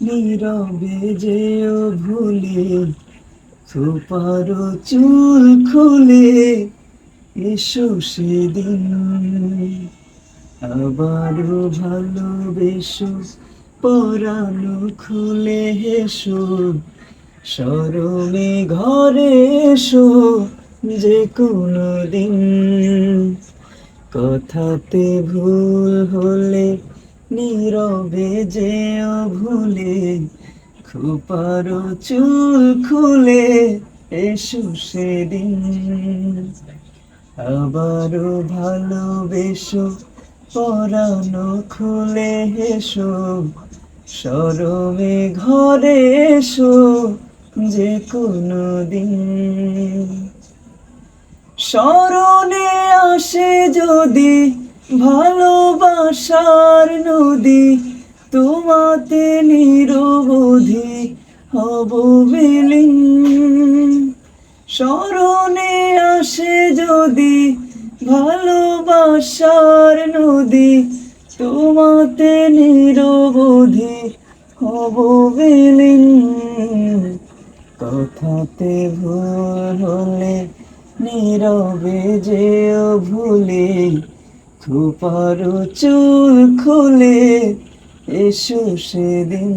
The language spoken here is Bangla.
নীরবে যেও ভুলে, খোপার চুল খুলে এসো সেদিন। আবারও ভালোবেসো, পরানো খুলে হেসো, শরমে ঘরে এসো যে কোনো দিন। কথাতে ভুল হলে নীরবে যেও ভুলে, খোপার চুল খুলে এসো সেদিন। আবারও ভালোবেসো, পরানো খুলে হেসো, শরমে ঘরে এসো যে কোনো দিন। স্মরণে আসে যদি ভালোবাসার নদী, তোমাতে নিরবধি হব বিলীন। স্মরণে আসে যদি ভালোবাসার নদী, তোমাতে নিরবধি হব বিলীন। কথাতে ভুল হলে নীরবে যেও ভুলে, খোপার চুল খুলে এসো সেদিন।